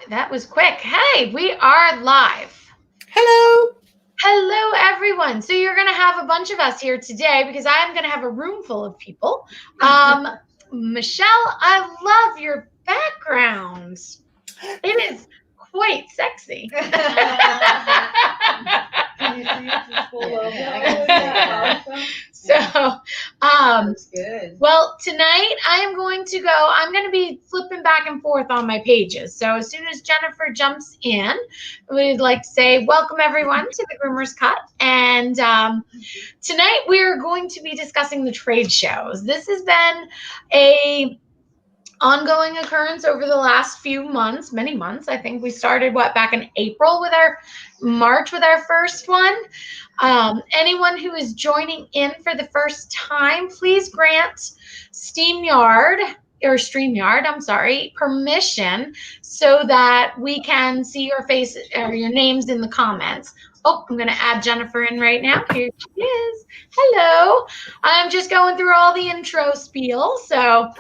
That was quick. Hey, we are live. Hello. Hello, everyone. So you're going to have a bunch of us here today because I'm going to have a room full of people. Michelle, I love your background. It is quite sexy. Can you see it's a full logo? Awesome. So, That's good. well, tonight I'm going to be flipping back and forth on my pages. So as soon as Jennifer jumps in, we'd like to say welcome everyone to the Groomer's Cut. And tonight we're going to be discussing the trade shows. This has been a ongoing occurrence over the last few months, many months. I think we started back in April with our March with our first one. Anyone who is joining in for the first time, please grant StreamYard, permission so that we can see your face or your names in the comments. Oh, I'm going to add Jennifer in right now. Here she is. Hello. I'm just going through all the intro spiel. So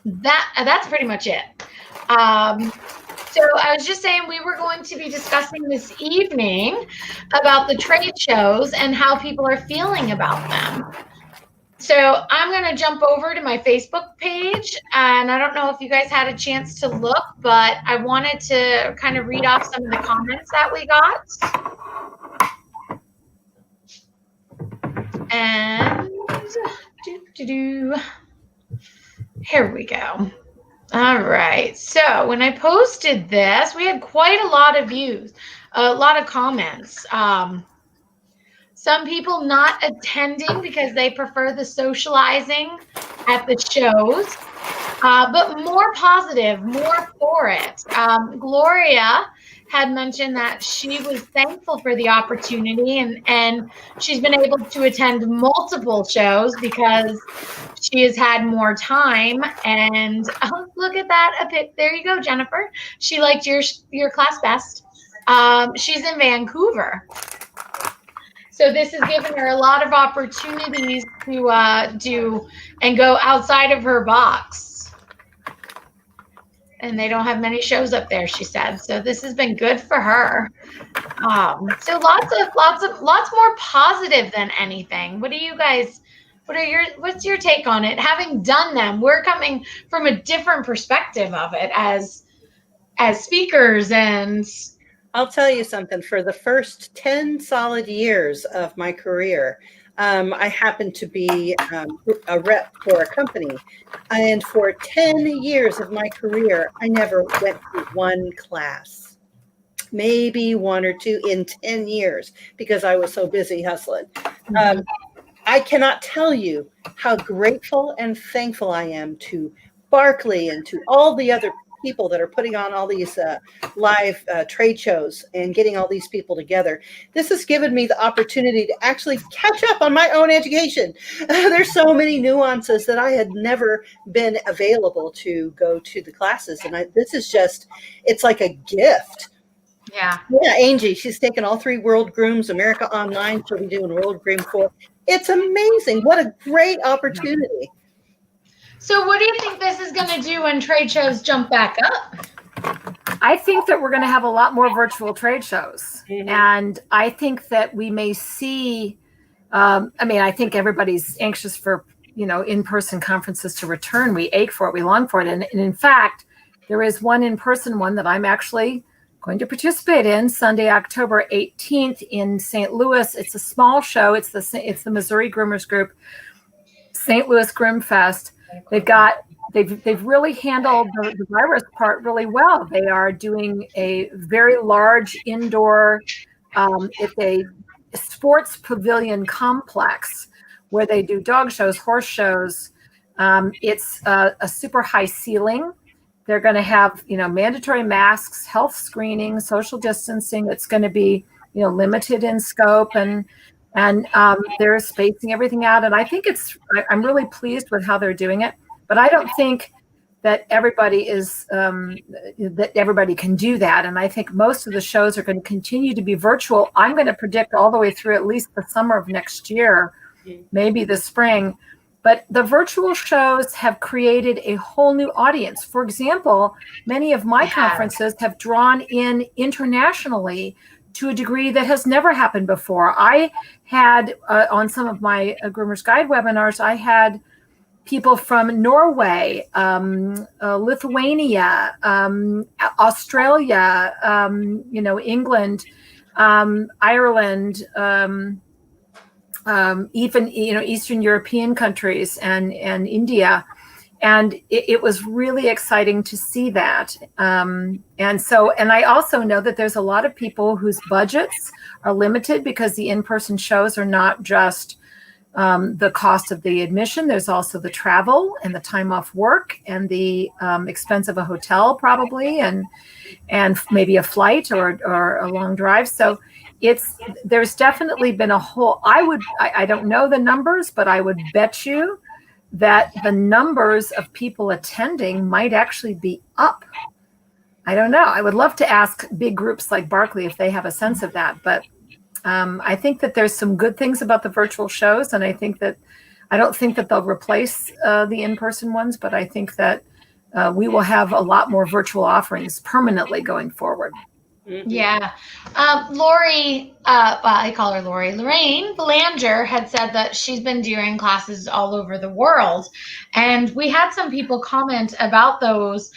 that's pretty much it. So I was just saying we were going to be discussing this evening about the trade shows and how people are feeling about them. So I'm going to jump over to my Facebook page, and I don't know if you guys had a chance to look, but I wanted to kind of read off some of the comments that we got. And here we go. All right. So when I posted this, we had quite a lot of views, a lot of comments. Some people not attending because they prefer the socializing at the shows, but more positive, more for it. Gloria had mentioned that she was thankful for the opportunity and she's been able to attend multiple shows because she has had more time. And oh, look at that. There you go, Jennifer. She liked your class best. She's in Vancouver. So this has given her a lot of opportunities to do and go outside of her box. And they don't have many shows up there, she said. So this has been good for her. So lots more positive than anything. What's your take on it? Having done them, we're coming from a different perspective of it as speakers. And I'll tell you something. For the first 10 solid years of my career, I happened to be a rep for a company. And for 10 years of my career, I never went to one class, maybe one or two in 10 years because I was so busy hustling. I cannot tell you how grateful and thankful I am to Barkley and to all the other people that are putting on all these live trade shows and getting all these people together. This has given me the opportunity to actually catch up on my own education. There's so many nuances that I had never been available to go to the classes. And this is just, it's like a gift. Yeah, Angie, she's taken all 3 World Grooms, America Online. She'll be doing World Groom 4. It's amazing. What a great opportunity. So what do you think this is going to do when trade shows jump back up? I think that we're going to have a lot more virtual trade shows. Mm-hmm. And I think that we may see, I think everybody's anxious for, in-person conferences to return. We ache for it. We long for it. And in fact, there is one in-person one that I'm actually going to participate in Sunday, October 18th in St. Louis. It's a small show. It's the Missouri Groomers Group, St. Louis Groom Fest. They've really handled the virus part really well. They are doing a very large indoor, it's a sports pavilion complex where they do dog shows, horse shows. It's a super high ceiling. They're going to have, mandatory masks, health screening, social distancing. It's going to be, limited in scope and they're spacing everything out. And I think I'm really pleased with how they're doing it, but I don't think that everybody can do that. And I think most of the shows are going to continue to be virtual. I'm going to predict all the way through at least the summer of next year, maybe the spring. But the virtual shows have created a whole new audience. For example, many of my conferences have drawn in internationally to a degree that has never happened before. I had, on some of my Groomer's Guide webinars, I had people from Norway, Lithuania, Australia, England, Ireland, even Eastern European countries and India, and it was really exciting to see that. And I also know that there's a lot of people whose budgets are limited because the in-person shows are not just the cost of the admission. There's also the travel and the time off work and the expense of a hotel probably, and maybe a flight or a long drive. So there's definitely been a whole, I don't know the numbers, but I would bet you that the numbers of people attending might actually be up. I don't know. I would love to ask big groups like Barkley if they have a sense of that, but I think that there's some good things about the virtual shows, and I don't think that they'll replace the in-person ones, but I think that we will have a lot more virtual offerings permanently going forward. Mm-hmm. Yeah. Lori, I call her Lori, Lorraine Belanger had said that she's been doing classes all over the world. And we had some people comment about those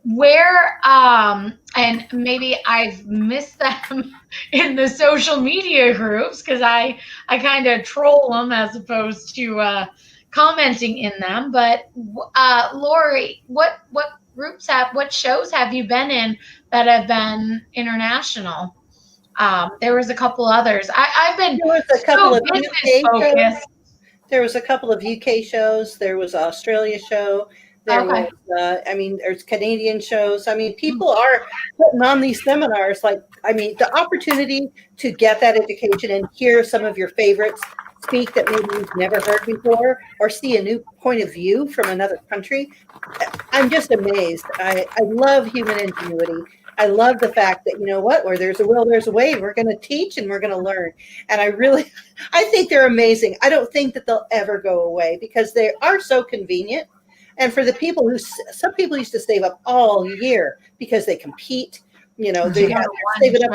where, and maybe I've missed them in the social media groups because I kind of troll them as opposed to commenting in them. But Lori, what shows have you been in that have been international? There was a couple others. I've been so business focused. There was a couple of UK shows. There was an Australia show. There was, there's Canadian shows. I mean, people are putting on these seminars. The opportunity to get that education and hear some of your favorites speak that maybe you've never heard before, or see a new point of view from another country. I'm just amazed. I love human ingenuity. I love the fact that, where there's a will, there's a way. We're going to teach and we're going to learn. And I think they're amazing. I don't think that they'll ever go away because they are so convenient. And for the people some people used to save up all year because they compete, they're saving up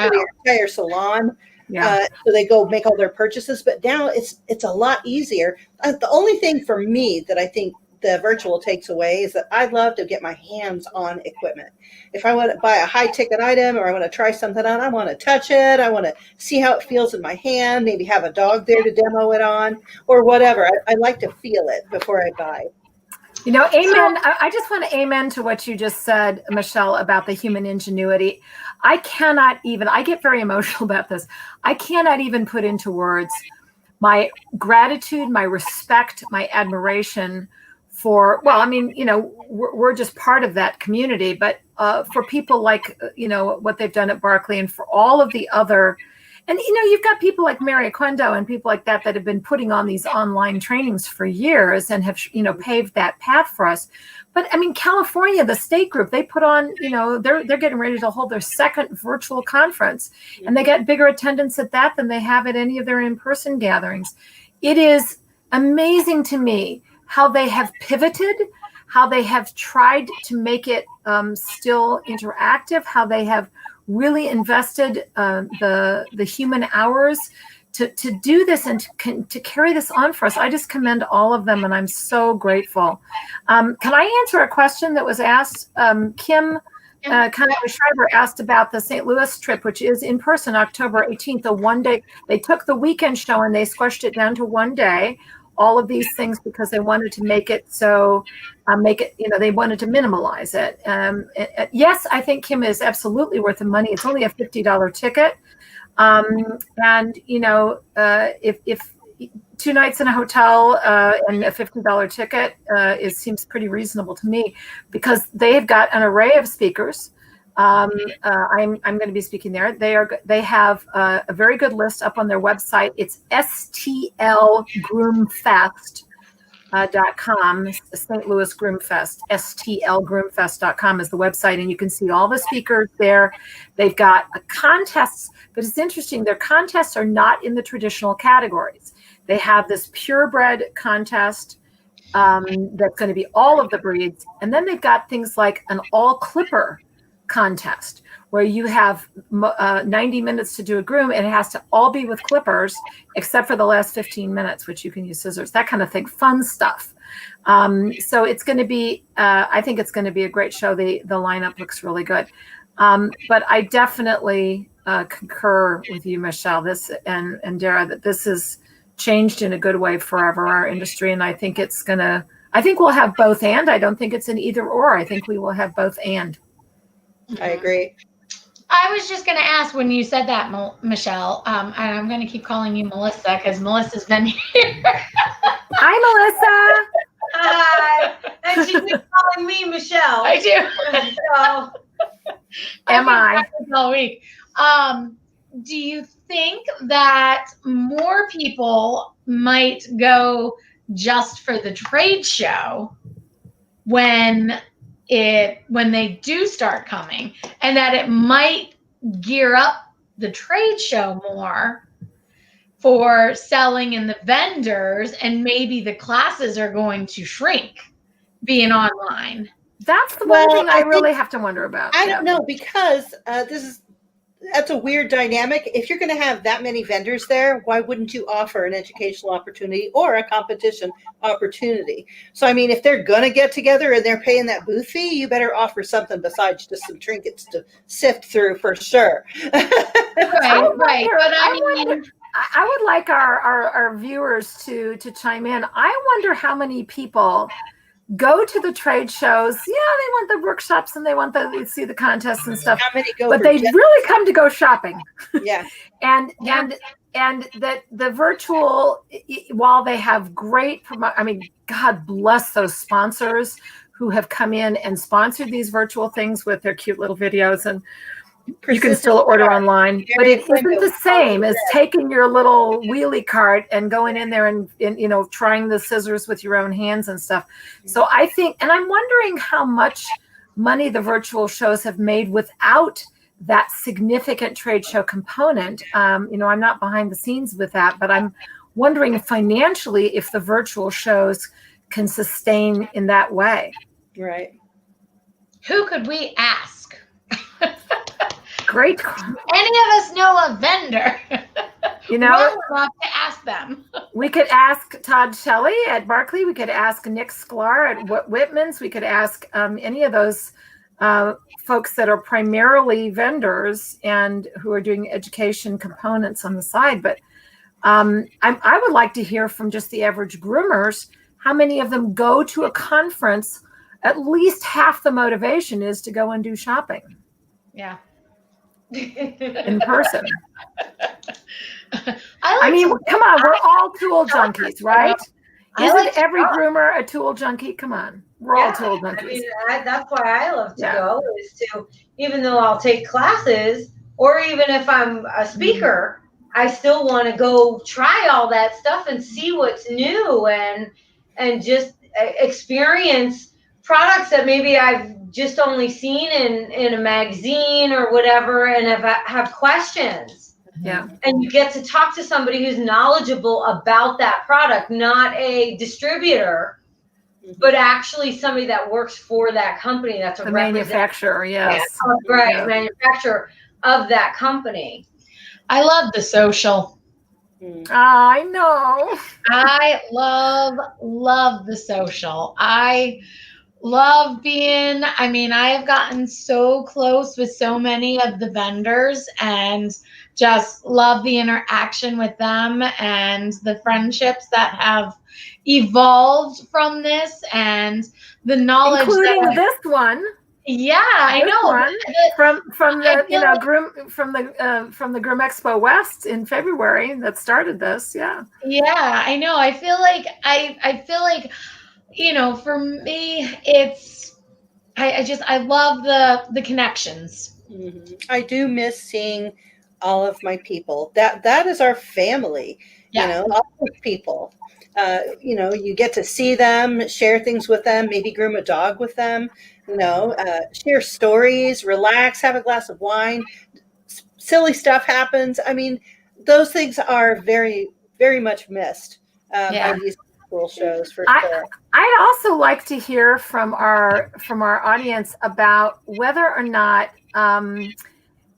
for their entire salon. Yeah. So they go make all their purchases. But now it's a lot easier. The only thing for me that I think the virtual takes away is that I love to get my hands on equipment. If I want to buy a high ticket item or I want to try something on, I want to touch it. I want to see how it feels in my hand, maybe have a dog there to demo it on or whatever. I like to feel it before I buy. Amen. I just want to amen to what you just said, Michelle, about the human ingenuity. I get very emotional about this. I cannot even put into words my gratitude, my respect, my admiration for, we're just part of that community, but for people like, what they've done at Barkley and for all of the other, and, you've got people like Mary Aquendo and people like that have been putting on these online trainings for years and have, paved that path for us. But California, the state group, they put on, they're getting ready to hold their second virtual conference, and they get bigger attendance at that than they have at any of their in-person gatherings. It is amazing to me how they have pivoted, how they have tried to make it still interactive, how they have really invested the human hours to do this and to carry this on for us. I just commend all of them, and I'm so grateful. Can I answer a question that was asked? Kim Schreiber asked about the St. Louis trip, which is in person, October 18th, the one day. They took the weekend show and they squished it down to one day. All of these things because they wanted to make it so, they wanted to minimalize it. Yes, I think Kim is absolutely worth the money. It's only a $50 ticket. If 2 nights in a hotel and a $50 ticket seems pretty reasonable to me because they've got an array of speakers. I'm going to be speaking there. They have a very good list up on their website. It's stlgroomfest.com, St. Louis Groomfest, stlgroomfest.com is the website, and you can see all the speakers there. They've got contests, but it's interesting. Their contests are not in the traditional categories. They have this purebred contest, That's going to be all of the breeds. And then they've got things like an all clipper contest where you have 90 minutes to do a groom, and it has to all be with clippers except for the last 15 minutes, which you can use scissors, that kind of thing, fun stuff. So it's going to be, I think it's going to be a great show. The lineup looks really good. But I definitely concur with you, Michelle, this and Dara, that this is changed in a good way forever, our industry. And I think I think we'll have both and. I don't think it's an either or. I think we will have both and. I agree. I was just going to ask when you said that, Michelle, and I'm going to keep calling you Melissa because Melissa's been here. Hi, Melissa. Hi. And she keeps calling me Michelle. I do. So, Am I? All week. Do you think that more people might go just for the trade show when they do start coming, and that it might gear up the trade show more for selling in the vendors, and maybe the classes are going to shrink being online? That's the one thing I really have to wonder about. I don't know, because that's a weird dynamic. If you're going to have that many vendors there, why wouldn't you offer an educational opportunity or a competition opportunity? So, I mean, if they're going to get together and they're paying that booth fee, you better offer something besides just some trinkets to sift through for sure. Right. But I would like our viewers to chime in. I wonder how many people go to the trade shows. Yeah, they want the workshops and they want to see the contests and stuff. How many go? But they really come to go shopping. Yeah. and that the virtual, while they have great God bless those sponsors who have come in and sponsored these virtual things with their cute little videos, and you can still order online, but it isn't the same as taking your little wheelie cart and going in there and trying the scissors with your own hands and stuff. So I think, and I'm wondering how much money the virtual shows have made without that significant trade show component. I'm not behind the scenes with that, but I'm wondering financially if the virtual shows can sustain in that way. Right. who could we ask? Great. Any of us know a vendor? Well enough to ask them. We could ask Todd Shelley at Barclay. We could ask Nick Sklar at Whitman's. We could ask any of those folks that are primarily vendors and who are doing education components on the side. But I would like to hear from just the average groomers, how many of them go to a conference. At least half the motivation is to go and do shopping. Yeah. In person. I mean, come on, we're all tool junkies, right? Isn't every groomer a tool junkie? Come on, we're all tool junkies. I mean, that's why I love to go, is to, even though I'll take classes, or even if I'm a speaker, I still want to go try all that stuff and see what's new and just experience products that maybe I've just only seen in a magazine or whatever, and have questions. Yeah. And you get to talk to somebody who's knowledgeable about that product, not a distributor, but actually somebody that works for that company. That's a manufacturer. Yes. Right. Manufacturer of that company. I love the social. I know. I love the social. I love being, I have gotten so close with so many of the vendors and just love the interaction with them and the friendships that have evolved from this and the knowledge, including this one. Yeah, I know. From the Groom Expo West in February that started this. Yeah. Yeah, I know. I feel like for me, it's I love the connections. Mm-hmm. I do miss seeing all of my people. That is our family. Yeah. All those people. You get to see them, share things with them, maybe groom a dog with them. Share stories, relax, have a glass of wine. Silly stuff happens. I mean, those things are very, very much missed by these virtual shows for sure. I'd also like to hear from our audience about whether or not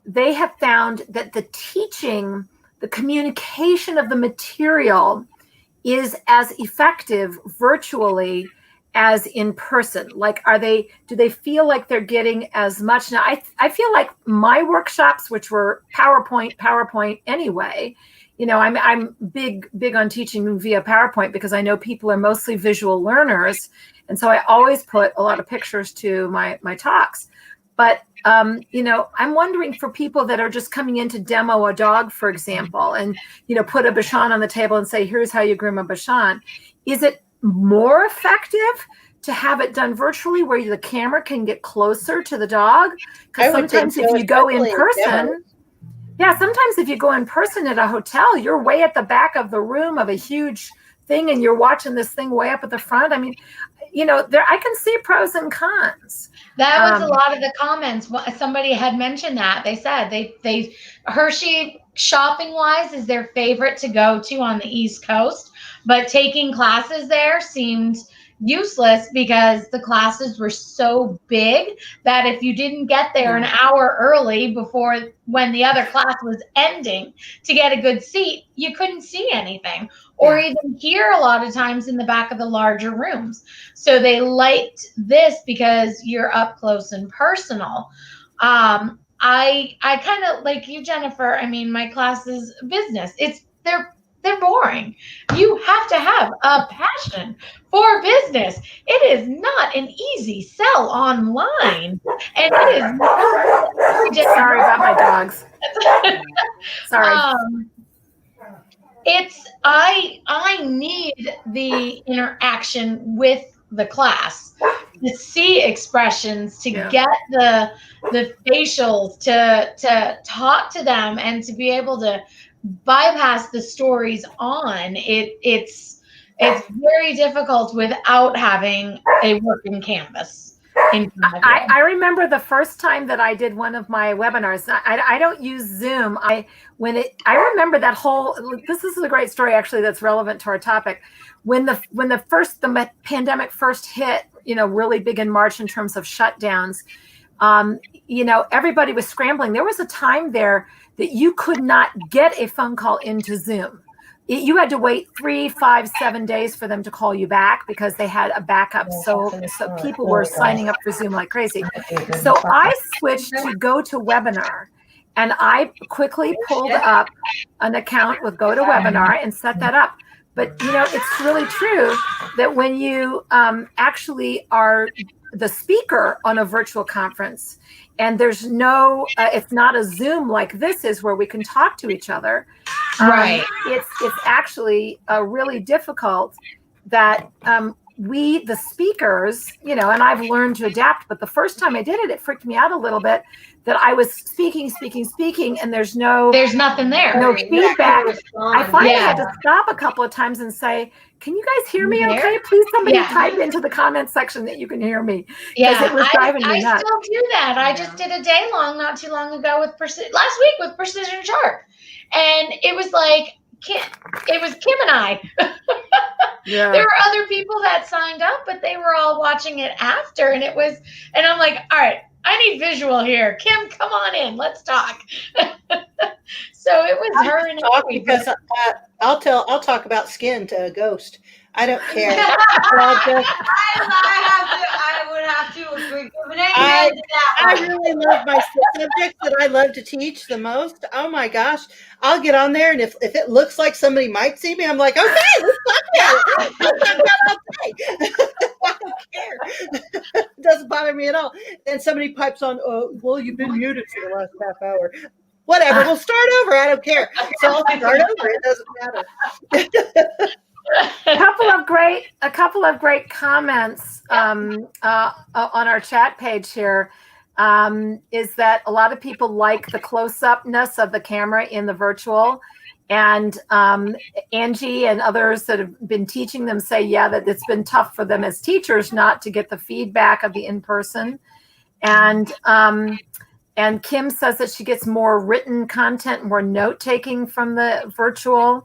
they have found that the teaching, the communication of the material is as effective virtually as in person. Like, do they feel like they're getting as much? Now, I feel like my workshops, which were PowerPoint anyway, I'm big on teaching via PowerPoint because I know people are mostly visual learners. And so I always put a lot of pictures to my talks. But, I'm wondering for people that are just coming in to demo a dog, for example, and, put a Bichon on the table and say, here's how you groom a Bichon. Is it more effective to have it done virtually where the camera can get closer to the dog? Because sometimes if you go in person, sometimes if you go in person at a hotel, you're way at the back of the room of a huge thing and you're watching this thing way up at the front. I mean, I can see pros and cons. That was a lot of the comments. Somebody had mentioned that. They said they Hershey, shopping wise, is their favorite to go to on the East Coast, but taking classes there seemed useless because the classes were so big that if you didn't get there an hour early before when the other class was ending to get a good seat, you couldn't see anything or even hear a lot of times in the back of the larger rooms. So they liked this because you're up close and personal. I kind of like you, Jennifer. I mean, my class is business. They're boring. You have to have a passion for business. It is not an easy sell online. And it is not. Sorry about my dogs. Sorry. I need the interaction with the class to see expressions, to get the facials, to talk to them, and to be able to bypass the stories on it's very difficult without having a working canvas in front of you. I remember the first time that I did one of my webinars. I don't use Zoom. I remember that whole. This is a great story actually that's relevant to our topic. When the pandemic first hit, really big in March in terms of shutdowns. Everybody was scrambling. There was a time there that you could not get a phone call into Zoom. You had to wait 3, 5, 7 days for them to call you back because they had a backup. So people were signing up for Zoom like crazy. So I switched to GoToWebinar, and I quickly pulled up an account with GoToWebinar and set that up. But, it's really true that when you actually are the speaker on a virtual conference, and there's no, it's not a Zoom like this is where we can talk to each other. Right. It's actually really difficult that we, the speakers, and I've learned to adapt, but the first time I did it, it freaked me out a little bit that I was speaking, and there's nothing there. No feedback. I finally had to stop a couple of times and say, can you guys hear me okay? Please somebody type into the comment section that you can hear me. Yeah, it was driving me nuts. I still do that. I just did a day long not too long ago last week with Precision Sharp. And it was like, it was Kim and I. There were other people that signed up, but they were all watching it after. And I'm like, all right, I need visual here. Kim, come on in. Let's talk. So it was her and me. Because I'll talk about skin to a ghost. I don't care. I would have to agree. I really love my subjects that I love to teach the most. Oh my gosh. I'll get on there, and if it looks like somebody might see me, I'm like, okay, let's talk about it. I don't care. It doesn't bother me at all. And somebody pipes on, oh, well, you've been muted for the last half hour. Whatever, we'll start over. I don't care. So I'll start over. It doesn't matter. A couple of great comments on our chat page here is that a lot of people like the close-upness of the camera in the virtual, and Angie and others that have been teaching them say, that it's been tough for them as teachers not to get the feedback of the in-person, and Kim says that she gets more written content, more note-taking from the virtual.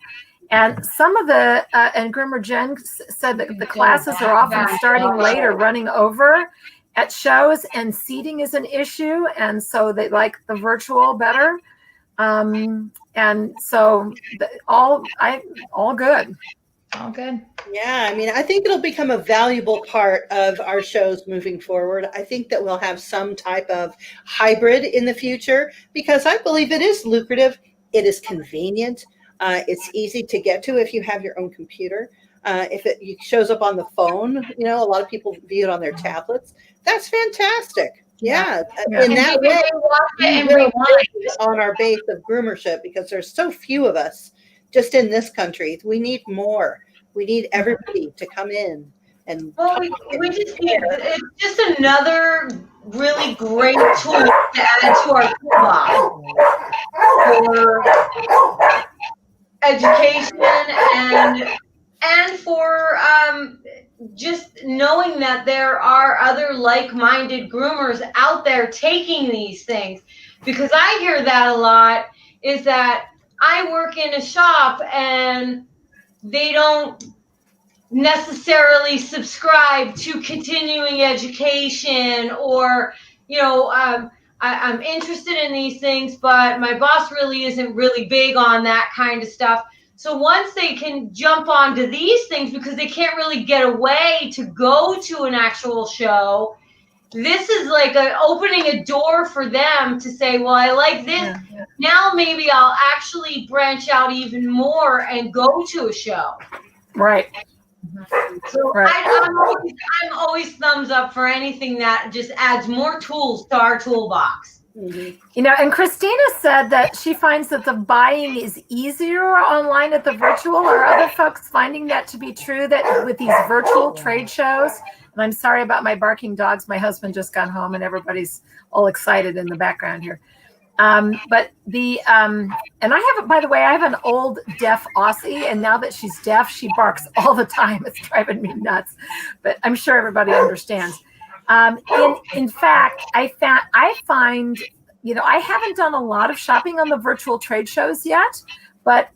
And some of the, and Grimmer Jen said that the classes are often starting late or running over at shows, and seating is an issue. And so they like the virtual better. And so all good. All good. Yeah, I mean, I think it'll become a valuable part of our shows moving forward. I think that we'll have some type of hybrid in the future because I believe it is lucrative. It is convenient. It's easy to get to if you have your own computer. If it shows up on the phone, you know, a lot of people view it on their tablets. That's fantastic. Yeah. In that way, we will build on our base of groomership because there's so few of us just in this country. We need more. We need everybody to come in and. Well, we just need, it's just another really great tool to add to our toolbox for education and for just knowing that there are other like-minded groomers out there taking these things. Because I hear that a lot, is that I work in a shop and they don't necessarily subscribe to continuing education, or, you know, I'm interested in these things, but my boss really isn't really big on that kind of stuff. So once they can jump onto these things, because they can't really get away to go to an actual show, this is like opening a door for them to say, well, I like this. Yeah. Now maybe I'll actually branch out even more and go to a show. Right. So right. I'm always thumbs up for anything that just adds more tools to our toolbox. Mm-hmm. You know, and Christina said that she finds that the buying is easier online at the virtual. Are other folks finding that to be true, that with these virtual trade shows? And I'm sorry about my barking dogs. My husband just got home and everybody's all excited in the background here. But the, and I have, by the way, I have an old deaf Aussie, and now that she's deaf, she barks all the time. It's driving me nuts, but I'm sure everybody understands. In fact, I find, you know, I haven't done a lot of shopping on the virtual trade shows yet, but,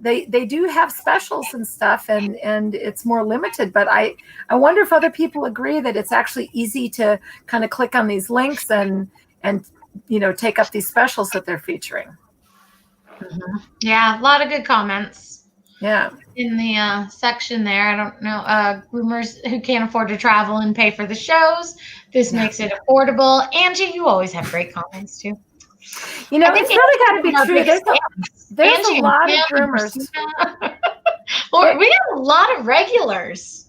they do have specials and stuff, and it's more limited, but I wonder if other people agree that it's actually easy to kind of click on these links and, you know, take up these specials that they're featuring. Mm-hmm. Yeah, a lot of good comments. Yeah. In the section there, I don't know, groomers who can't afford to travel and pay for the shows. This makes it affordable. Angie, you always have great comments too. You know, it's really got to be true. There's a lot of groomers. Or we have a lot of regulars.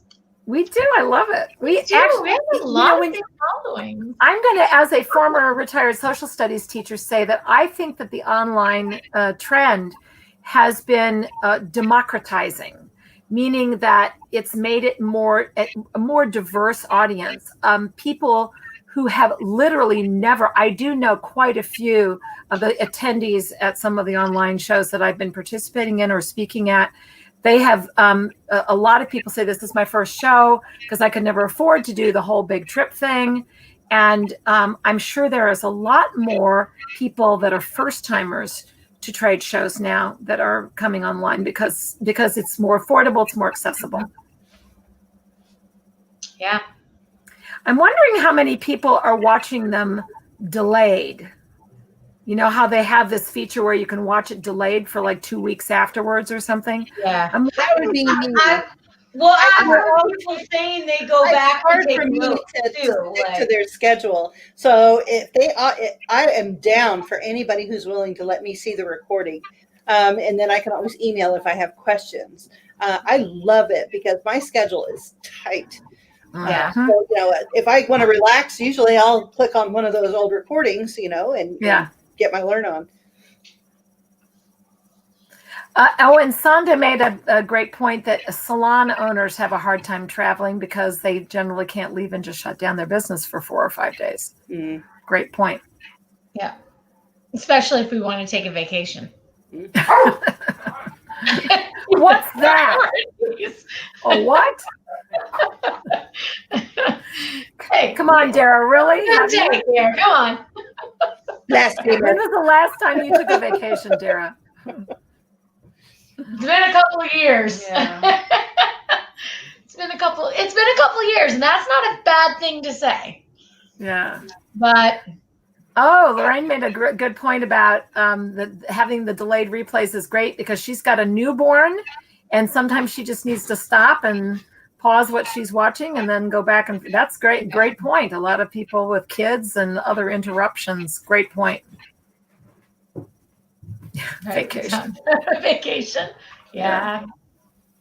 We do. I love it. We have a lot of following. I'm going to, as a former retired social studies teacher, say that I think that the online trend has been democratizing, meaning that it's made it a more diverse audience. People who have literally never, I do know quite a few of the attendees at some of the online shows that I've been participating in or speaking at. They have, a lot of people say, this is my first show because I could never afford to do the whole big trip thing. And I'm sure there is a lot more people that are first timers to trade shows now that are coming online because it's more affordable, it's more accessible. Yeah. I'm wondering how many people are watching them delayed. You know how they have this feature where you can watch it delayed for like 2 weeks afterwards or something? Yeah. That would be me. Well, I've heard people saying they go back and take notes to stick to their schedule. So if I am down for anybody who's willing to let me see the recording. And then I can always email if I have questions. I love it because my schedule is tight. Yeah. So, you know, if I want to relax, usually I'll click on one of those old recordings, you know, and get my learn on. And Sonda made a great point that salon owners have a hard time traveling because they generally can't leave and just shut down their business for 4 or 5 days. Mm. Great point. Yeah. Especially if we want to take a vacation. What's that? A what? Hey, come on, Dara. Really? Come on. When was the last time you took a vacation, Dara? It's been a couple of years. Yeah. It's been a couple of years, and that's not a bad thing to say. Yeah. But Lorraine made a good point about having the delayed replays is great because she's got a newborn, and sometimes she just needs to stop and pause what she's watching and then go back. And that's great. Great point. A lot of people with kids and other interruptions. Great point. Vacation. Vacation. Yeah.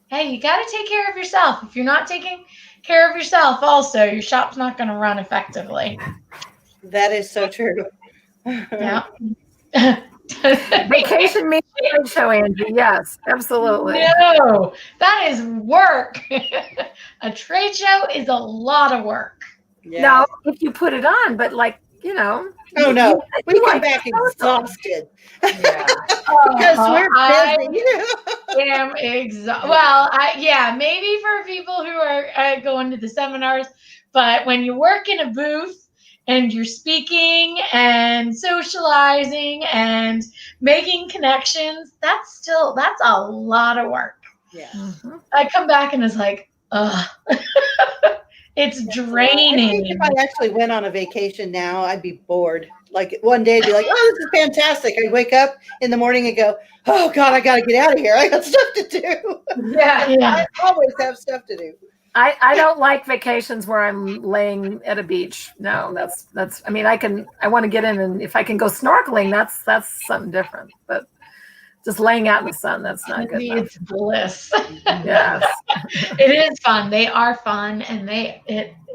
Hey, you got to take care of yourself. If you're not taking care of yourself, also, your shop's not going to run effectively. That is so true. Yeah. Vacation means trade show, Angie. Yes, absolutely. No, that is work. A trade show is a lot of work. Yeah. Now, if you put it on, but like, Oh no, we come like back exhausted Yeah. because we're busy. Am well, maybe for people who are going to the seminars, but when you work in a booth and you're speaking and socializing and making connections, that's a lot of work. Yeah. Mhm. I come back and it's like, ugh. It's draining. I think if I actually went on a vacation now, I'd be bored. Like one day I'd be like, oh, this is fantastic. I'd wake up in the morning and go, oh God, I got to get out of here. I got stuff to do. Yeah. I always have stuff to do. I don't like vacations where I'm laying at a beach. No, that's. I mean, I want to get in, and if I can go snorkeling, that's something different. But just laying out in the sun, that's not good enough. It's bliss. Yes. It is fun. They are fun, and it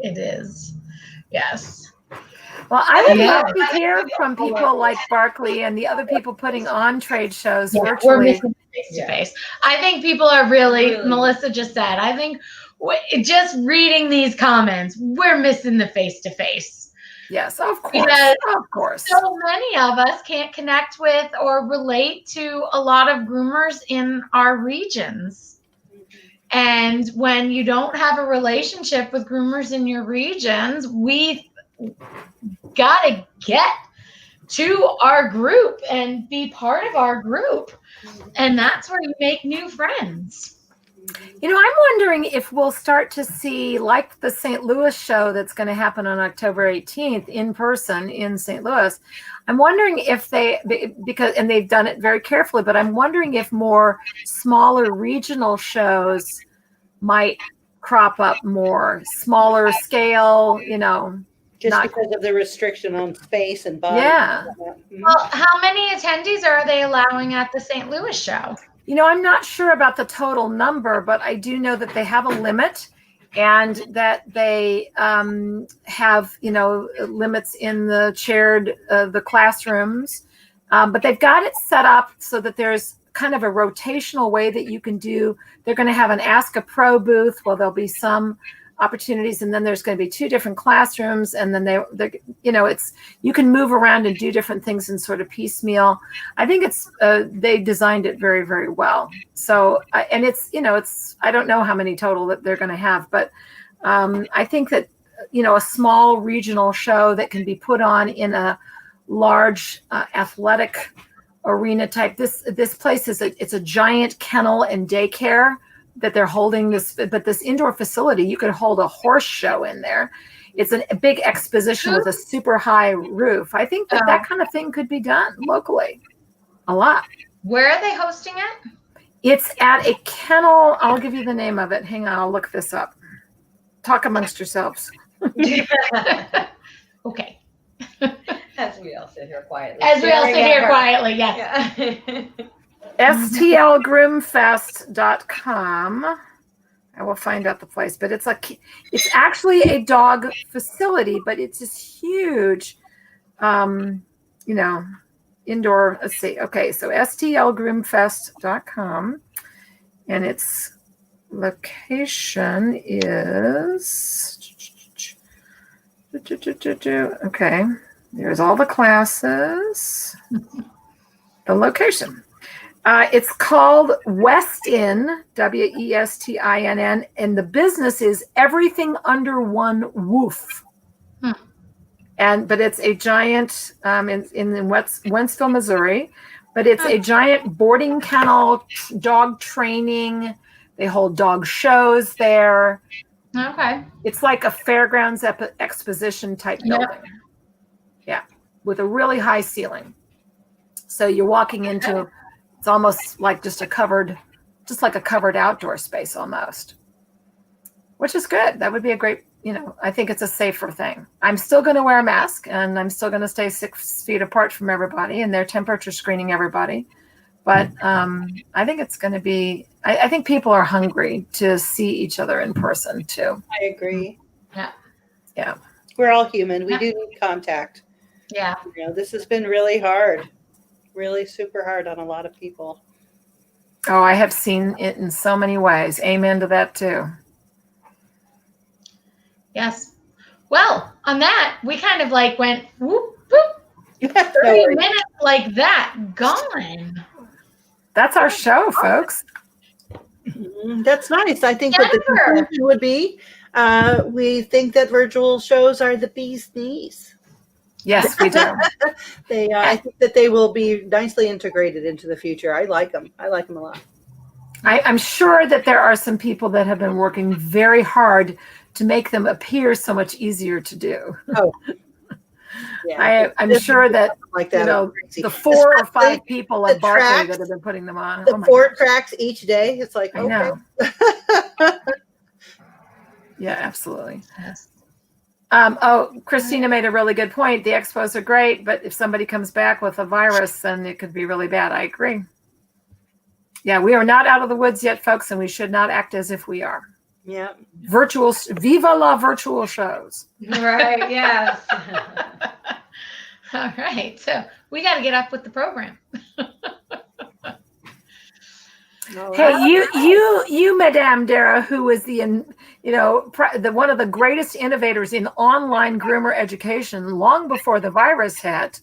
is. Yes. Well, I would Yeah. love to hear from people like Barkley and the other people putting on trade shows We're virtually. missing face to face. I think people are really. Melissa just said. I think just reading these comments, we're missing the face to face. Yes, of course. Because Of course. so many of us can't connect with or relate to a lot of groomers in our regions. And when you don't have a relationship with groomers in your regions, we've got to get to our group and be part of our group. And that's where you make new friends. I'm wondering if we'll start to see, like the St. Louis show that's going to happen on October 18th in person in St. Louis. I'm wondering if and they've done it very carefully, but I'm wondering if more smaller regional shows might crop up more, smaller scale, Just because of the restriction on space and body. Yeah. Well, how many attendees are they allowing at the St. Louis show? I'm not sure about the total number, but I do know that they have a limit and that they have, limits in the shared, the classrooms. But they've got it set up so that there's kind of a rotational way that you can do. They're going to have an Ask a Pro booth. Well, there'll be some opportunities, and then there's going to be 2 different classrooms, and then you can move around and do different things in sort of piecemeal. I think they designed it very, very well. So and it's I don't know how many total that they're going to have, but I think that a small regional show that can be put on in a large athletic arena type. This place it's a giant kennel and daycare that they're holding but this indoor facility, you could hold a horse show in there. It's a big exposition with a super high roof. I think that kind of thing could be done locally a lot. Where are they hosting it? It's at a kennel. I'll give you the name of it. Hang on, I'll look this up. Talk amongst yourselves. Okay. As we all sit here quietly. Yeah. stlgroomfest.com. I will find out the place, but it's actually a dog facility, but it's this huge, indoor. Let's see. Okay, so stlgroomfest.com, and its location is. Okay, there's all the classes. The location. It's called Westin, Westinn, and the business is Everything Under One Roof. But it's a giant in Wentzville, Missouri. But it's a giant boarding kennel, dog training. They hold dog shows there. Okay. It's like a fairgrounds exposition type building. Yeah, with a really high ceiling. So you're walking into, it's almost like just like a covered outdoor space almost, which is good. That would be a great, I think it's a safer thing. I'm still going to wear a mask and I'm still going to stay 6 feet apart from everybody, and they're temperature screening everybody. But I think it's going to be, I think people are hungry to see each other in person too. I agree. Yeah. We're all human. We do need contact. Yeah. This has been really hard, really super hard on a lot of people. Oh, I have seen it in so many ways. Amen to that too. Yes. Well, on that, we kind of like went whoop, whoop, 30 minutes like that, gone. That's our show, folks. That's nice. I think what the conclusion would be, we think that virtual shows are the bee's knees. Yes, we do. I think that they will be nicely integrated into the future. I like them. I like them a lot. I'm sure that there are some people that have been working very hard to make them appear so much easier to do. Oh, yeah. I'm sure that, like that, the 4 or 5 people at Barclay that have been putting them on. The 4 tracks each day. It's like, I know. Yeah, absolutely. Yes. Christina made a really good point. The expos are great, but if somebody comes back with a virus, then it could be really bad. I agree. Yeah, we are not out of the woods yet, folks, and we should not act as if we are. Yeah. Viva la virtual shows. Right, yes. All right. So we got to get up with the program. Hey, you, Madame Dara, who was the one of the greatest innovators in online groomer education long before the virus hit,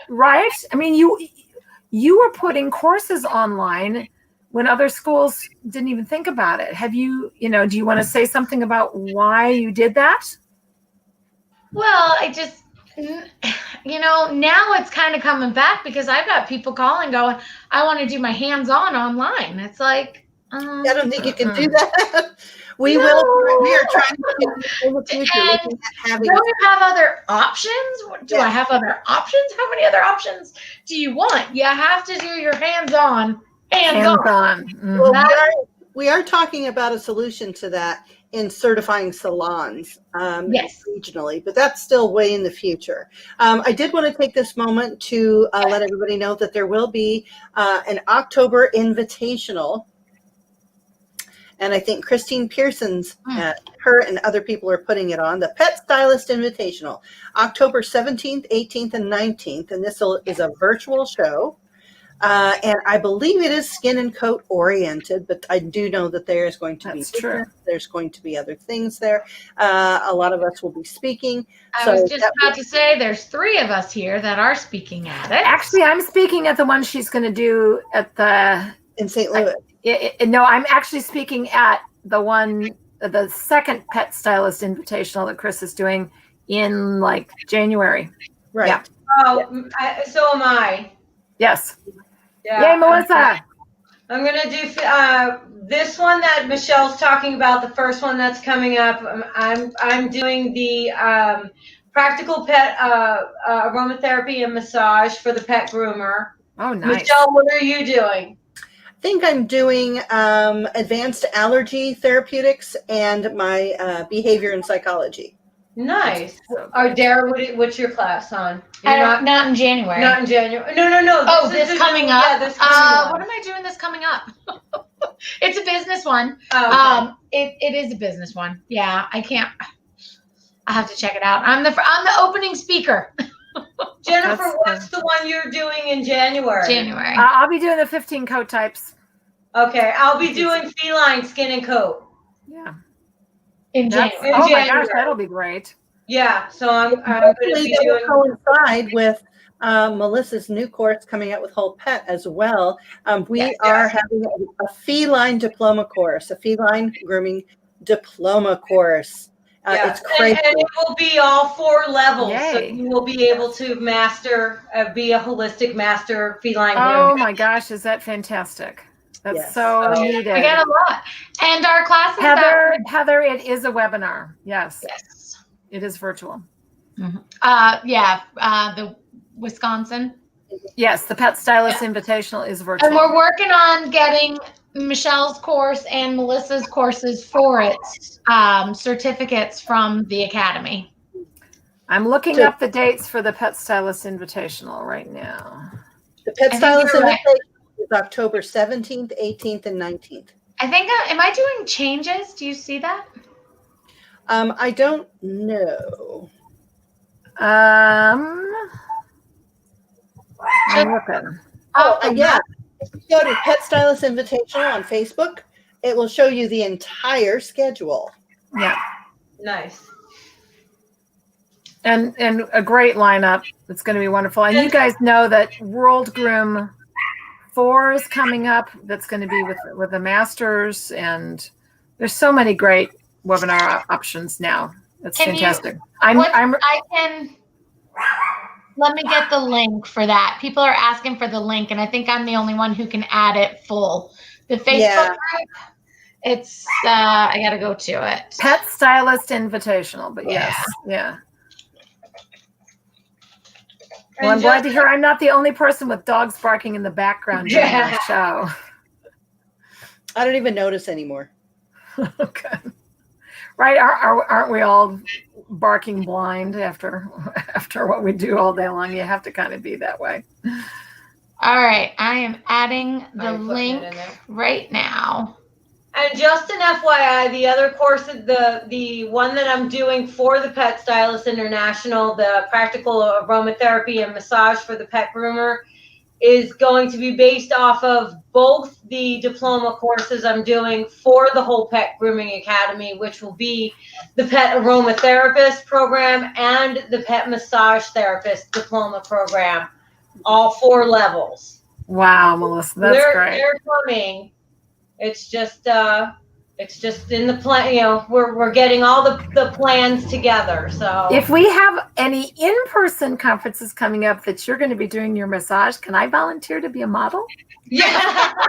right? I mean, you were putting courses online when other schools didn't even think about it. Have you, do you want to say something about why you did that? Well, I just, now it's kind of coming back because I've got people calling going, I want to do my hands-on online. It's like, I don't think you can do that. We are trying to in the future looking at having. Don't you have other options? Do I have other options? How many other options do you want? You have to do your hands-on. Mm-hmm. Well, we are talking about a solution to that in certifying salons regionally, but that's still way in the future. I did want to take this moment to let everybody know that there will be an October invitational. And I think Christine Pearson's, her and other people are putting it on, the Pet Stylist Invitational, October 17th, 18th, and 19th. And this is a virtual show. And I believe it is skin and coat oriented, but I do know that there is going to be business. There's going to be other things there. A lot of us will be speaking. I was just about to say there's 3 of us here that are speaking at it. Actually, I'm speaking at the one she's going to do in St. Louis. No, I'm actually speaking at the second Pet Stylist Invitational that Chris is doing in like January. Right. Yeah. Oh, so am I. Yes. Yeah. Yay, Melissa. I'm going to do this one that Michelle's talking about, the first one that's coming up. I'm doing the practical pet aromatherapy and massage for the pet groomer. Oh, nice. Michelle, what are you doing? I think I'm doing advanced allergy therapeutics and my behavior and psychology. Nice. Dara, what's your class on? Not in January. Not in January. No. Oh, this coming up. Yeah, this coming what am I doing this coming up? It's a business one. Oh, okay. It is a business one. Yeah, I can't. I have to check it out. I'm the opening speaker. Jennifer, what's the one you're doing in January? January. I'll be doing the 15 coat types. Okay, I'll be doing feline skin and coat. Yeah. In January. Oh my gosh, that'll be great. Yeah, so I'm going to be doing. Coincide with Melissa's new course coming out with Whole Pet as well. We are having a feline diploma course, a feline grooming diploma course. It's crazy. And it will be all 4 levels. Yay. So you will be able to master, be a holistic master feline Oh groomer. my gosh, is that fantastic? That's Yes. so needed. We got a lot. And our classes Heather, it is a webinar. Yes, yes. it is virtual. The Wisconsin. Yes, the Pet Stylist Invitational is virtual. And we're working on getting Michelle's course and Melissa's courses for it, certificates from the Academy. I'm looking up the dates for the Pet Stylist Invitational right now. The Pet Stylist Invitational is October 17th, 18th, and 19th. I think, am I doing changes? Do you see that? I don't know. I'm looking. Yeah. If you go to Pet Stylist Invitational on Facebook, it will show you the entire schedule. Yeah. Nice. And a great lineup. It's going to be wonderful. And you guys know that World Groom 4 is coming up. That's going to be with the masters, and there's so many great webinar options now. That's fantastic. Let me get the link for that. People are asking for the link, and I think I'm the only one who can add it full. The Facebook group, it's I got to go to it. Pet Stylist Invitational, but yes, yeah. Well, I'm glad to hear I'm not the only person with dogs barking in the background during our show. I don't even notice anymore. Okay. Right? Aren't we all barking blind after what we do all day long? You have to kind of be that way. All right. I am adding the link right now. And just an FYI, the other course, the one that I'm doing for the Pet Stylist International, the practical aromatherapy and massage for the pet groomer, is going to be based off of both the diploma courses I'm doing for the whole Pet Grooming Academy, which will be the Pet Aromatherapist program and the Pet Massage Therapist diploma program, all 4 levels. Wow, Melissa, that's great. They're coming. It's just in the plan. You know, we're getting all the plans together. So if we have any in-person conferences coming up that you're going to be doing your massage, can I volunteer to be a model? Yeah, I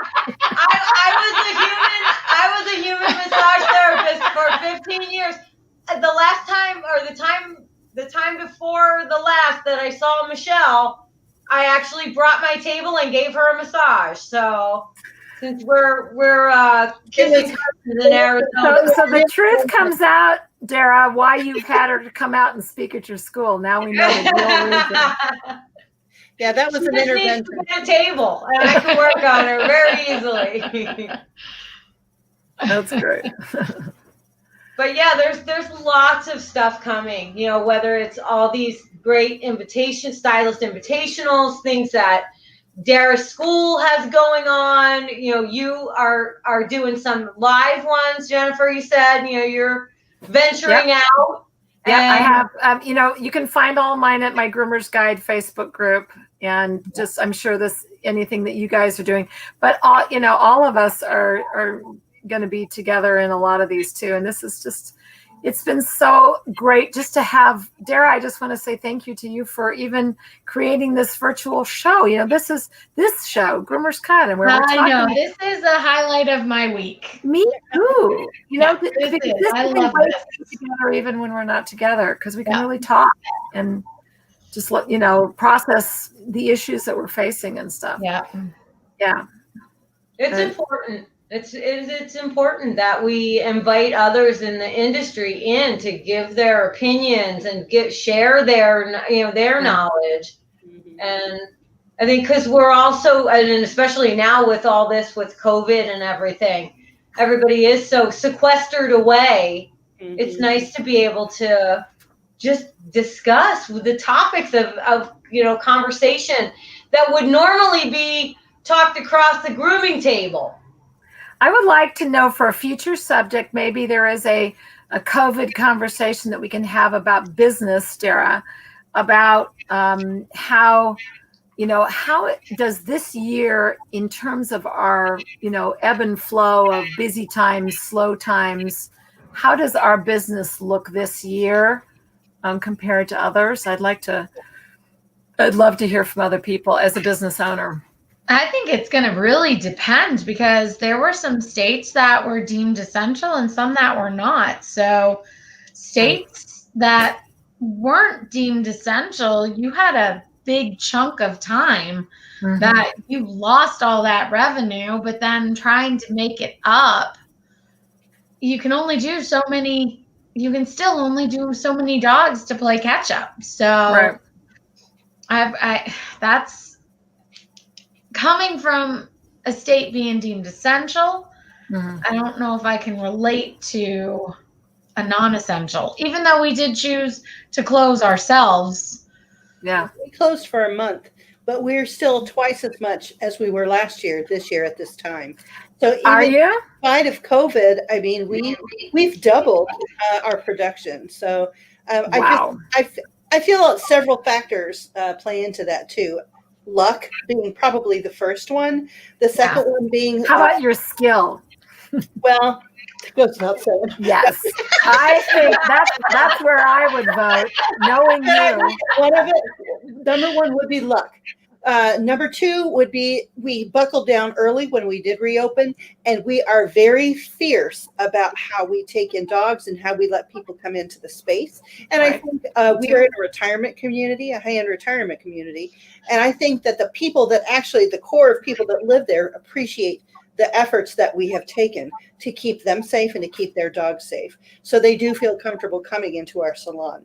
was a human massage therapist for 15 years. The last time, or the time before the last that I saw Michelle, I actually brought my table and gave her a massage. So. Since we're kissing in Arizona. So the truth comes out, Dara, why you've had her to come out and speak at your school. Now we know the real reason. Yeah, that was an intervention. A table, and I can work on her very easily. That's great. But yeah, there's lots of stuff coming. You know, whether it's all these great stylist invitationals, things that Dara's school has going on. You know, you are doing some live ones, Jennifer. You said, you know, you're venturing out. Yeah, I have. You know, you can find all mine at my Groomer's Guide Facebook group, and just I'm sure anything that you guys are doing. But all of us are going to be together in a lot of these too. And this is just. It's been so great just to have, Dara, I just want to say thank you to you for even creating this virtual show. You know, this show, Groomer's Cut, and where we're talking. I know, this is a highlight of my week. Me too. You know, I love this. Together even when we're not together, because we can really talk and just process the issues that we're facing and stuff. Yeah. Yeah. It's important. It's important that we invite others in the industry in to give their opinions and share their knowledge. Mm-hmm. And I think because we're also, and especially now with all this with COVID and everything, everybody is so sequestered away. Mm-hmm. It's nice to be able to just discuss the topics of conversation that would normally be talked across the grooming table. I would like to know for a future subject, maybe there is a COVID conversation that we can have about business, Dara, about how does this year in terms of our, ebb and flow of busy times, slow times, how does our business look this year compared to others? I'd love to hear from other people as a business owner. I think it's going to really depend because there were some states that were deemed essential and some that were not. So states that weren't deemed essential, you had a big chunk of time that you lost all that revenue, but then trying to make it up, you can still only do so many dogs to play catch up. So that's coming from a state being deemed essential. I don't know if I can relate to a non-essential, even though we did choose to close ourselves. Yeah. We closed for a month, but we're still twice as much as we were this year at this time. So even in spite of COVID, I mean, we've doubled our production. So I feel several factors play into that too. Luck being probably the first one. The second one being how about your skill? Well, it goes without saying. Yes, I think that's where I would vote. Knowing you, number one would be luck. Number two would be we buckled down early when we did reopen, and we are very fierce about how we take in dogs and how we let people come into the space. And I think we are in a retirement community, a high-end retirement community, and I think that the people that actually, the core of people that live there appreciate the efforts that we have taken to keep them safe and to keep their dogs safe. So they do feel comfortable coming into our salon.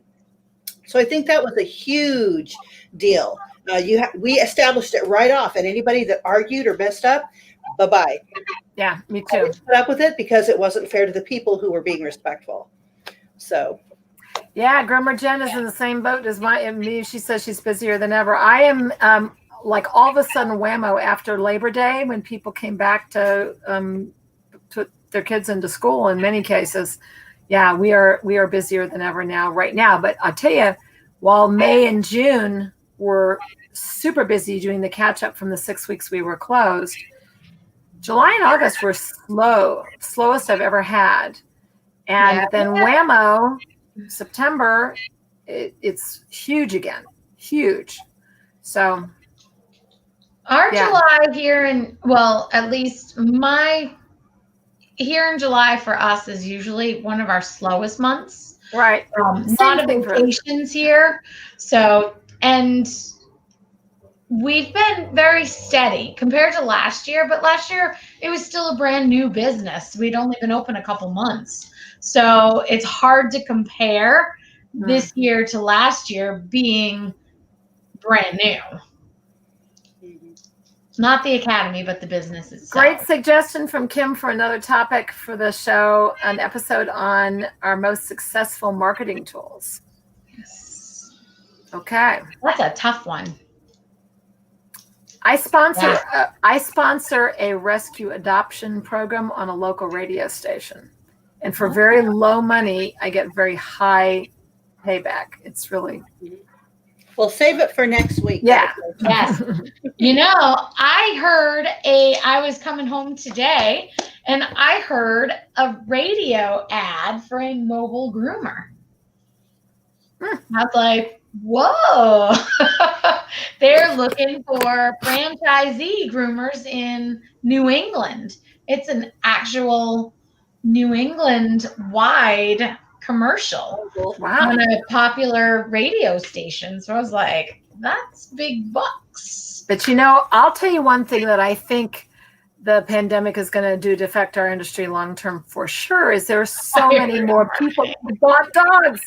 So I think that was a huge deal. We established it right off, and anybody that argued or messed up, bye-bye. Yeah, me too. Put up with it because it wasn't fair to the people who were being respectful. So. Yeah, Groomer Jen is in the same boat as me. She says she's busier than ever. I am like all of a sudden whammo after Labor Day when people came back to put their kids into school in many cases. Yeah, we are busier than ever right now. But I'll tell you, while May and June were super busy doing the catch up from the 6 weeks we were closed, July and August were slowest I've ever had. And then whammo, September, it's huge again, huge. So our July here at least here in July for us is usually one of our slowest months. Right. Not a vacations here. So, and we've been very steady compared to last year, but last year it was still a brand new business. We'd only been open a couple months. So it's hard to compare this year to last year being brand new. Not the academy, but the business itself. Great suggestion from Kim for another topic for the show, an episode on our most successful marketing tools. Yes. Okay. That's a tough one. I sponsor a rescue adoption program on a local radio station. And for very low money, I get very high payback. It's really... Well, save it for next week. Yeah. Yes. I was coming home today and I heard a radio ad for a mobile groomer. I was like, whoa. They're looking for franchisee groomers in New England. It's an actual New England wide commercial on a popular radio station. So I was like, that's big bucks. But I'll tell you one thing that I think the pandemic is going to do to affect our industry long term for sure is there are so many more people who bought dogs.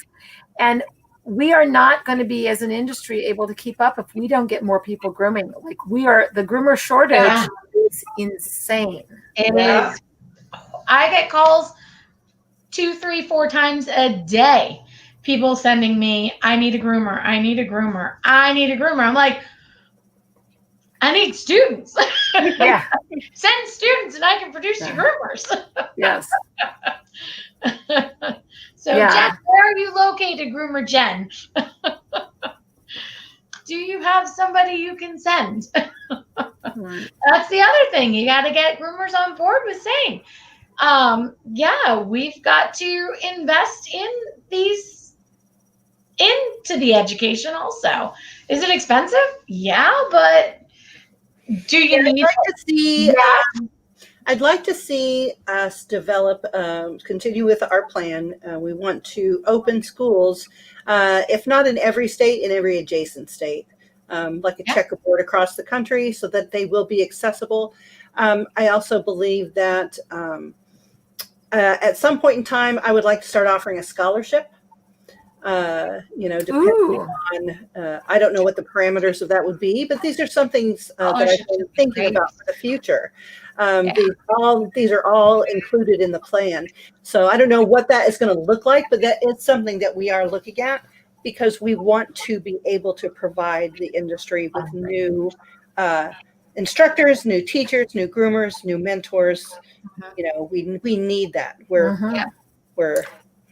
And we are not going to be, as an industry, able to keep up if we don't get more people grooming. Like the groomer shortage is insane. It is. I get calls 2, 3, 4 times a day. People sending me, I need a groomer. I need a groomer. I need a groomer. I'm like, I need students. Yeah. Send students and I can produce you groomers. Yes. So Jen, where are you located, Groomer Jen? Do you have somebody you can send? That's the other thing. You got to get groomers on board with saying, Yeah, we've got to invest in these into the education also. Is it expensive? Yeah, but do you need I'd like to see us develop, continue with our plan. We want to open schools, if not in every state, in every adjacent state, like a checkerboard across the country so that they will be accessible. I also believe that at some point in time, I would like to start offering a scholarship. Depending on, I don't know what the parameters of that would be, but these are some things that I've been thinking about for the future. These are all included in the plan. So I don't know what that is going to look like, but that is something that we are looking at because we want to be able to provide the industry with new instructors, new teachers, new groomers, new mentors. We need that. We're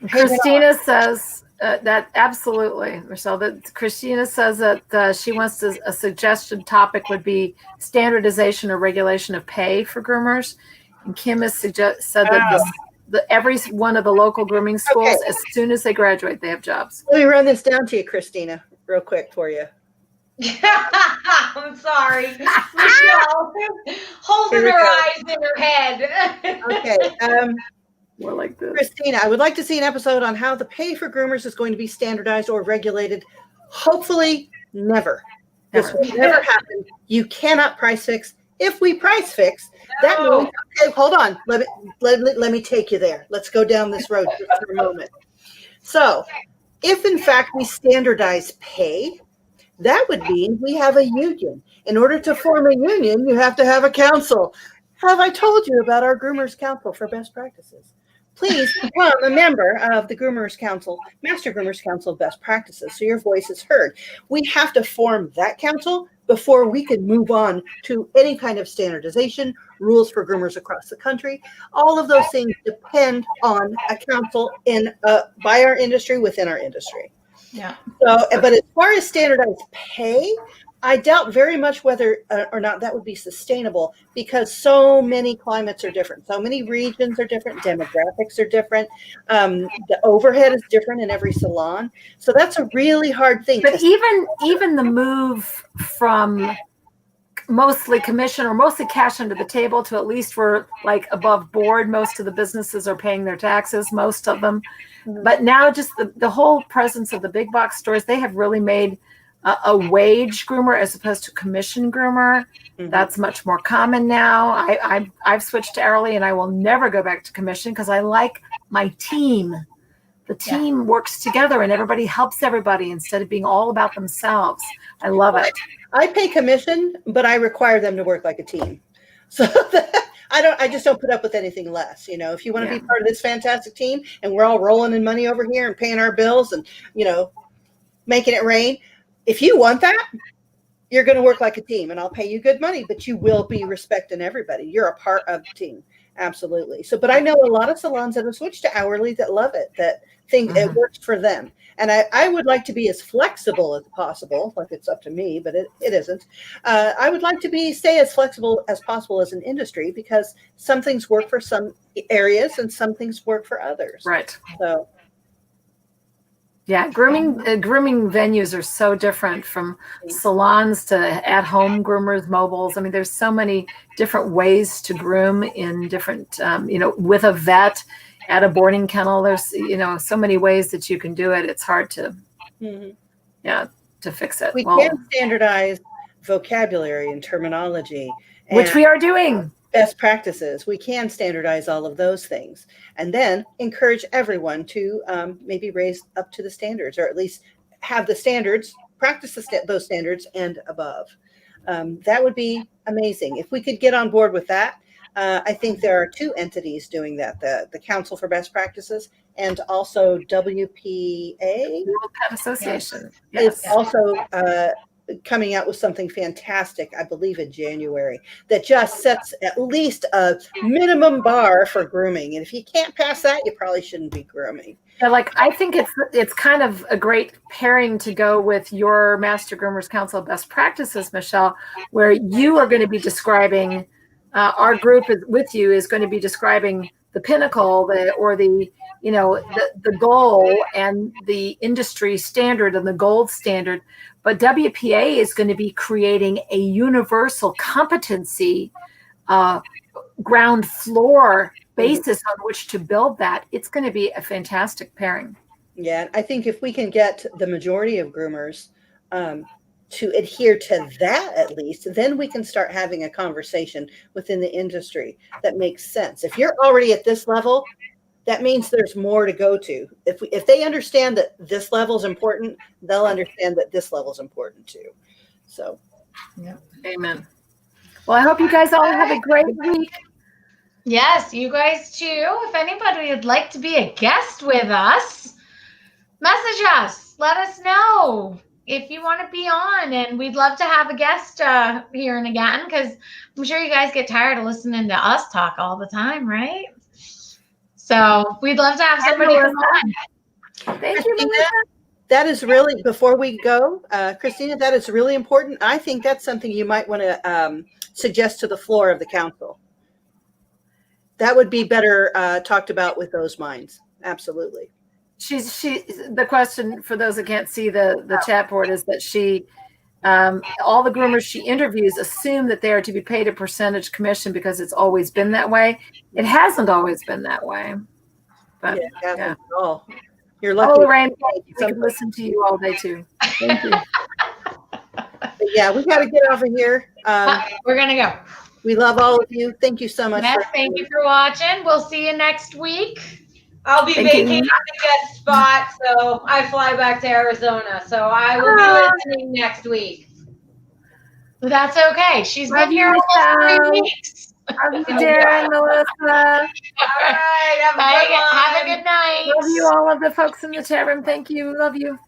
Christina says that absolutely, Michelle. That Christina says that she wants to, a suggested topic would be standardization or regulation of pay for groomers. And Kim has said that every one of the local grooming schools, as soon as they graduate, they have jobs. Let me run this down to you, Christina, real quick for you. I'm sorry, Michelle, holding her eyes in her head. Okay. More like this. Christina, I would like to see an episode on how the pay for groomers is going to be standardized or regulated. Hopefully, never. This will never happen. You cannot price fix. If we price fix, that means, okay, hold on. Let me take you there. Let's go down this road just for a moment. So, if in fact we standardize pay, that would mean we have a union. In order to form a union, you have to have a council. Have I told you about our Groomers Council for Best Practices? Please become a member of the Groomers Council, Master Groomers Council of Best Practices, so your voice is heard. We have to form that council before we can move on to any kind of standardization, rules for groomers across the country. All of those things depend on a council by our industry, within our industry. Yeah. So, but as far as standardized pay, I doubt very much whether or not that would be sustainable because so many climates are different. So many regions are different. Demographics are different. The overhead is different in every salon. So that's a really hard thing. But even the move from mostly commission or mostly cash under the table to at least we're like above board. Most of the businesses are paying their taxes, most of them. Mm-hmm. But now just the whole presence of the big box stores, they have really made a wage groomer as opposed to commission groomer. Mm-hmm. That's much more common now. I've switched to hourly and I will never go back to commission because I like my team. The team works together and everybody helps everybody instead of being all about themselves. I love it. I pay commission, but I require them to work like a team. So I just don't put up with anything less. If you want to be part of this fantastic team and we're all rolling in money over here and paying our bills and, making it rain. If you want that, you're going to work like a team and I'll pay you good money, but you will be respecting everybody. You're a part of the team. Absolutely. So, but I know a lot of salons that have switched to hourly that love it, that think it works for them. And I would like to be as flexible as possible, like it's up to me, but it isn't. I would like to stay as flexible as possible as an industry because some things work for some areas and some things work for others. Right. So. Yeah, grooming venues are so different from salons to at-home groomers, mobiles. I mean, there's so many different ways to groom in different, with a vet at a boarding kennel. There's, so many ways that you can do it. It's hard to, to fix it. We can standardize vocabulary and terminology, which we are doing. Best practices. We can standardize all of those things and then encourage everyone to maybe raise up to the standards or at least have the standards, practice those standards and above. That would be amazing. If we could get on board with that, I think there are two entities doing that, the Council for Best Practices and also WPA. World Pet Association. Yes. It's also coming out with something fantastic, I believe in January, that just sets at least a minimum bar for grooming. And if you can't pass that, you probably shouldn't be grooming. Yeah, I think it's kind of a great pairing to go with your Master Groomers Council Best Practices, Michelle, where you are going to be describing, our group with you is going to be describing the pinnacle, the goal and the industry standard and the gold standard. But WPA is going to be creating a universal competency ground floor basis on which to build that. It's going to be a fantastic pairing. Yeah, I think if we can get the majority of groomers to adhere to that at least, then we can start having a conversation within the industry that makes sense. If you're already at this level, that means there's more to go to. If they understand that this level is important, they'll understand that this level is important too. So, yeah. Amen. Well, I hope you guys all have a great week. Yes, you guys too. If anybody would like to be a guest with us, message us. Let us know if you want to be on, and we'd love to have a guest here and again, because I'm sure you guys get tired of listening to us talk all the time, right? So we'd love to have somebody come on. Thank you, Melissa. That is really, before we go, Christina, that is really important. I think that's something you might want to suggest to the floor of the council. That would be better talked about with those minds. Absolutely. The question for those that can't see the chat board is that all the groomers she interviews assume that they are to be paid a percentage commission because it's always been that way. It hasn't always been that way. But it hasn't at all. You're lucky. Oh, Lorraine, we can listen to you all day too. Thank you. But yeah, we got to get over here. We're gonna go. We love all of you. Thank you so much. Yes, thank you for watching. We'll see you next week. I'll be vacating the guest spot, so I fly back to Arizona. So I will be listening next week. That's okay. She's been here almost 3 weeks. Love you, Darren, Melissa. All right, have a good good night. Love you, all of the folks in the chat room. Thank you. Love you.